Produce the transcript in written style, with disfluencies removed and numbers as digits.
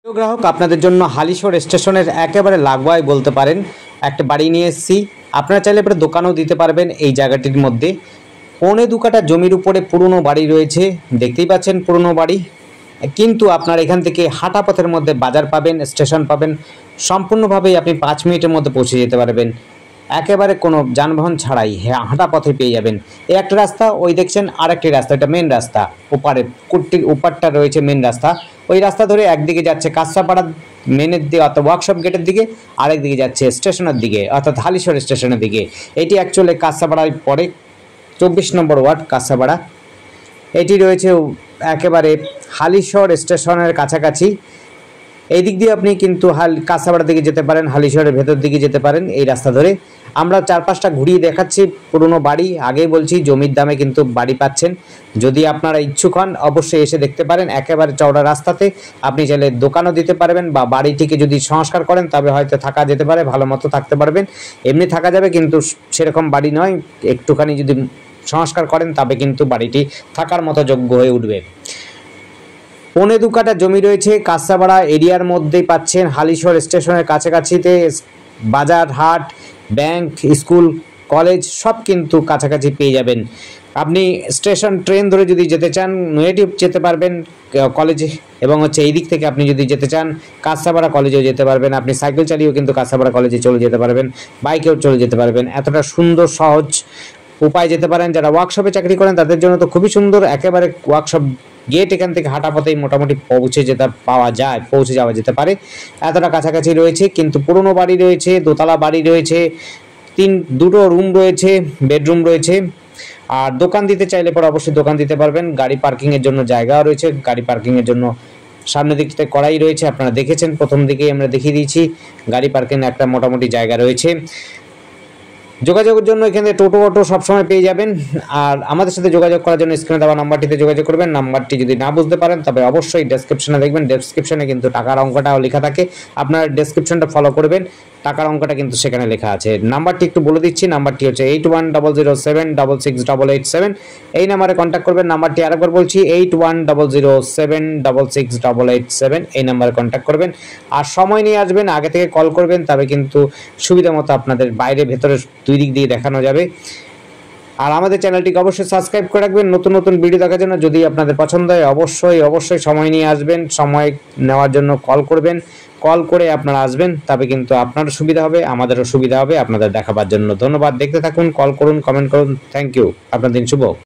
প্রিয় গ্রাহক, আপনাদের জন্য হালিশহর স্টেশনের একেবারে লাগোয়ায় বলতে পারেন একটা বাড়ি নিয়ে এসেছি। আপনারা চাইলে এবারে দোকানও দিতে পারবেন এই জায়গাটির মধ্যে। 1.25 কাঠা জমির উপরে পুরনো বাড়ি রয়েছে, দেখতেই পাচ্ছেন পুরনো বাড়ি। কিন্তু আপনার এখান থেকে হাঁটা পথের মধ্যে বাজার পাবেন, স্টেশন পাবেন, সম্পূর্ণভাবেই আপনি 5 মিনিটের মধ্যে পৌঁছে যেতে পারবেন, একেবারে কোনো যানবাহন ছাড়াই হাঁটা পথে পেয়ে যাবেন। এই একটা রাস্তা, ওই দেখছেন আরেকটি রাস্তা, এটা মেন রাস্তা। ওপারে কুট্টির ওপারটা রয়েছে মেন রাস্তা। ওই রাস্তা ধরে একদিকে যাচ্ছে কাঁচরাপাড়া মেনের দিকে অর্থাৎ ওয়ার্কশপ গেটের দিকে, আরেকদিকে যাচ্ছে স্টেশনের দিকে অর্থাৎ হালিশহর স্টেশনের দিকে। এটি অ্যাকচুয়ালি কাঁচরাপাড়ায় পড়ে, 24 নম্বর ওয়ার্ড কাঁচরাপাড়া। এটি রয়েছে একেবারে হালিশহর স্টেশনের কাছাকাছি। এই দিক দিয়ে আপনি কিন্তু কাঁচরাপাড়ার দিকে যেতে পারেন, হালিশহরের ভেতর দিকে যেতে পারেন এই রাস্তা ধরে। আমরা 4-5টা ঘুরিয়ে দেখাচ্ছি পুরনো বাড়ি। আগেই বলছি জমির দামে কিন্তু বাড়ি পাচ্ছেন। যদি আপনারা ইচ্ছুক হন অবশ্যই এসে দেখতে পারেন। একেবারে চওড়া রাস্তাতে আপনি চাইলে দোকানও দিতে পারবেন, বা বাড়িটিকে যদি সংস্কার করেন তবে হয়তো থাকা যেতে পারে, ভালো মতো থাকতে পারবেন। এমনি থাকা যাবে কিন্তু সেরকম বাড়ি নয়, একটুখানি যদি সংস্কার করেন তবে কিন্তু বাড়িটি থাকার মতো যোগ্য হয়ে উঠবে। 1.25 কাঠা জমি রয়েছে কাঁচরাপাড়া এরিয়ার মধ্যেই পাচ্ছেন। হালিশহর স্টেশনের কাছাকাছিতে বাজার, হাট, ব্যাংক, স্কুল, কলেজ সব কিন্তু কাছাকাছি পেয়ে যাবেন। আপনি স্টেশন ট্রেন ধরে যদি যেতে চান নয়াটিভ যেতে পারবেন কলেজে, এবং এই দিক থেকে আপনি যদি যেতে চান কাঁচরাপাড়া কলেজেও যেতে পারবেন। আপনি সাইকেল চালিয়েও কিন্তু কাঁচরাপাড়া কলেজে চলে যেতে পারবেন, বাইকেও চলে যেতে পারবেন। এতটা সুন্দর সহজ উপায় যেতে পারেন। যারা ওয়ার্কশপে চাকরি করেন তাদের জন্য তো খুবই সুন্দর, একেবারে ওয়ার্কশপ গেট এখান থেকে হাঁটা পথেই মোটামুটি পৌঁছে যাওয়া যেতে পারে, এতটা কাছাকাছি রয়েছে। কিন্তু পুরনো বাড়ি রয়েছে, দোতলা বাড়ি রয়েছে, দুটো রুম রয়েছে, বেডরুম রয়েছে। আর দোকান দিতে চাইলে পরে অবশ্যই দোকান দিতে পারবেন। গাড়ি পার্কিংয়ের জন্য জায়গাও রয়েছে, গাড়ি পার্কিংয়ের জন্য সামনের দিকটাতে কড়াই রয়েছে, আপনারা দেখেছেন প্রথম দিকেই আমরা দেখিয়ে দিয়েছি। গাড়ি পার্কিং একটা মোটামুটি জায়গা রয়েছে। যোগাযোগের জন্য এখানে টোটো অটো সবসময় পেয়ে যাবেন। আর আমাদের সাথে যোগাযোগ করার জন্য স্ক্রিনে দেওয়া নাম্বারটিতে যোগাযোগ করবেন। নাম্বারটি যদি না বুঝতে পারেন তবে অবশ্যই ডেসক্রিপশনে দেখবেন, ডেসক্রিপশনে কিন্তু টাকার অঙ্কটাও লেখা থাকে, আপনারা ডেসক্রিপশনটা ফলো করবেন, টাকার অঙ্কটা কিন্তু সেখানে লেখা আছে। নাম্বারটি একটু বলে দিচ্ছি, নাম্বারটি হচ্ছে 8100766887। এই নাম্বারে কন্ট্যাক্ট করবেন। নাম্বারটি আরেকবার বলছি, 8100766887। এই নাম্বারে কন্ট্যাক্ট করবেন। আর সময় নিয়ে আসবেন, আগে থেকে কল করবেন, তবে কিন্তু সুবিধা মতো আপনাদের বাইরে ভেতরে দুই দিক দিয়ে দেখানো যাবে। আর আমাদের চ্যানেলটিকে অবশ্যই সাবস্ক্রাইব করে রাখবেন নতুন নতুন ভিডিও দেখার জন্য। যদি আপনাদের পছন্দ হয় অবশ্যই সময় নিয়ে আসবেন, সময় নেওয়ার জন্য কল করবেন। কল করে আপনারা আসবেন, তবে কিন্তু আপনারও সুবিধা হবে, আমাদেরও সুবিধা হবে আপনাদের দেখাবার জন্য। ধন্যবাদ, দেখতে থাকুন, কল করুন, কমেন্ট করুন। থ্যাংক ইউ, আপনার দিন শুভ।